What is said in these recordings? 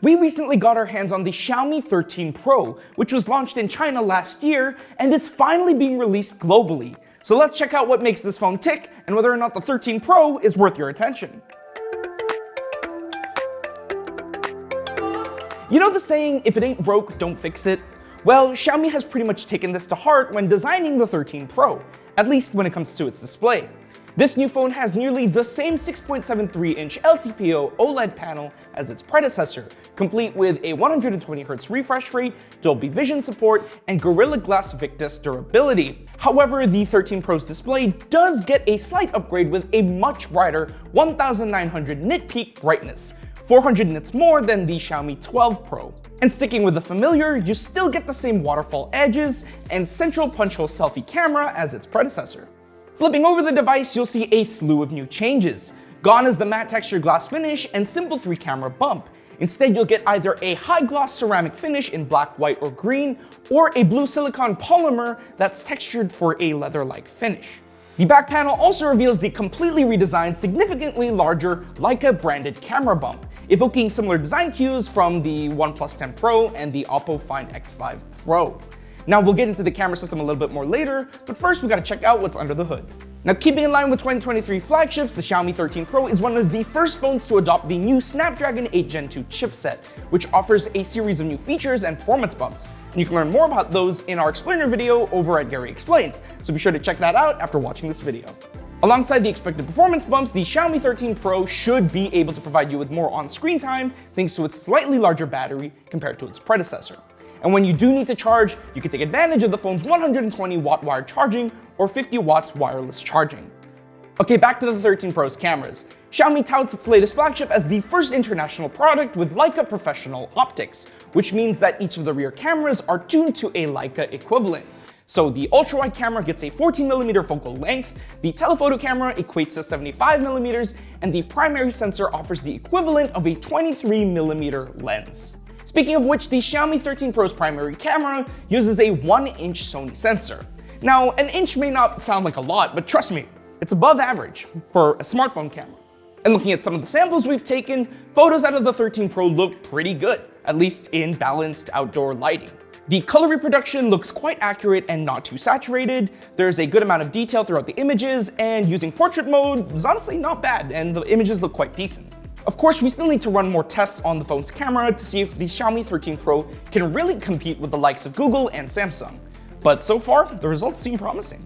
We recently got our hands on the Xiaomi 13 Pro, which was launched in China last year and is finally being released globally. So let's check out what makes this phone tick and whether or not the 13 Pro is worth your attention. You know the saying, if it ain't broke, don't fix it? Well, Xiaomi has pretty much taken this to heart when designing the 13 Pro, at least when it comes to its display. This new phone has nearly the same 6.73-inch LTPO OLED panel as its predecessor, complete with a 120Hz refresh rate, Dolby Vision support, and Gorilla Glass Victus durability. However, the 13 Pro's display does get a slight upgrade with a much brighter 1900 nit peak brightness, 400 nits more than the Xiaomi 12 Pro. And sticking with the familiar, you still get the same waterfall edges and central punch hole selfie camera as its predecessor. Flipping over the device, you'll see a slew of new changes. Gone is the matte textured glass finish and simple 3-camera bump. Instead, you'll get either a high gloss ceramic finish in black, white, or green, or a blue silicone polymer that's textured for a leather-like finish. The back panel also reveals the completely redesigned, significantly larger Leica branded camera bump, evoking similar design cues from the OnePlus 10 Pro and the Oppo Find X5 Pro. Now we'll get into the camera system a little bit more later, but first we gotta check out what's under the hood. Now keeping in line with 2023 flagships, the Xiaomi 13 Pro is one of the first phones to adopt the new Snapdragon 8 Gen 2 chipset, which offers a series of new features and performance bumps. And you can learn more about those in our explainer video over at Gary Explains, so be sure to check that out after watching this video. Alongside the expected performance bumps, the Xiaomi 13 Pro should be able to provide you with more on-screen time thanks to its slightly larger battery compared to its predecessor. And when you do need to charge, you can take advantage of the phone's 120-watt wired charging or 50 watts wireless charging. Okay, back to the 13 Pro's cameras. Xiaomi touts its latest flagship as the first international product with Leica professional optics, which means that each of the rear cameras are tuned to a Leica equivalent. So the ultra-wide camera gets a 14mm focal length, the telephoto camera equates to 75mm, and the primary sensor offers the equivalent of a 23mm lens. Speaking of which, the Xiaomi 13 Pro's primary camera uses a 1-inch Sony sensor. Now, an inch may not sound like a lot, but trust me, it's above average for a smartphone camera. And looking at some of the samples we've taken, photos out of the 13 Pro look pretty good, at least in balanced outdoor lighting. The color reproduction looks quite accurate and not too saturated, there's a good amount of detail throughout the images, and using portrait mode is honestly not bad, and the images look quite decent. Of course, we still need to run more tests on the phone's camera to see if the Xiaomi 13 Pro can really compete with the likes of Google and Samsung. But so far, the results seem promising.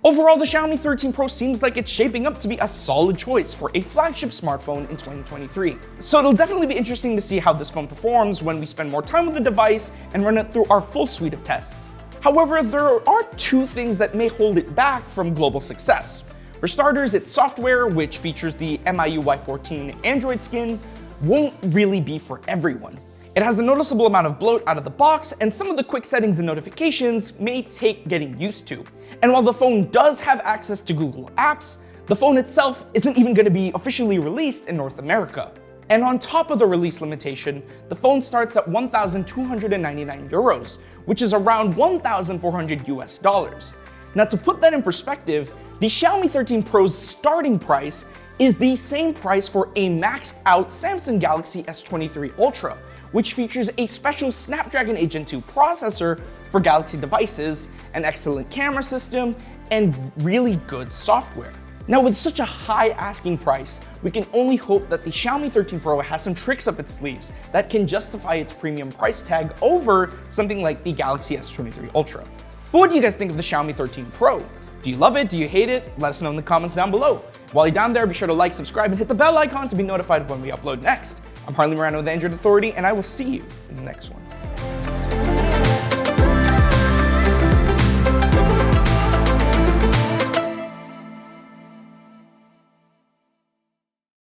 Overall, the Xiaomi 13 Pro seems like it's shaping up to be a solid choice for a flagship smartphone in 2023. So it'll definitely be interesting to see how this phone performs when we spend more time with the device and run it through our full suite of tests. However, there are two things that may hold it back from global success. For starters, its software, which features the MIUI 14 Android skin, won't really be for everyone. It has a noticeable amount of bloat out of the box, and some of the quick settings and notifications may take getting used to. And while the phone does have access to Google Apps, the phone itself isn't even going to be officially released in North America. And on top of the release limitation, the phone starts at 1,299 euros, which is around $1,400 US. Now to put that in perspective, the Xiaomi 13 Pro's starting price is the same price for a maxed out Samsung Galaxy S23 Ultra, which features a special Snapdragon 8 Gen 2 processor for Galaxy devices, an excellent camera system, and really good software. Now with such a high asking price, we can only hope that the Xiaomi 13 Pro has some tricks up its sleeves that can justify its premium price tag over something like the Galaxy S23 Ultra. But what do you guys think of the Xiaomi 13 Pro? Do you love it? Do you hate it? Let us know in the comments down below. While you're down there, be sure to like, subscribe, and hit the bell icon to be notified of when we upload next. I'm Harley Morano, the Android Authority, and I will see you in the next one.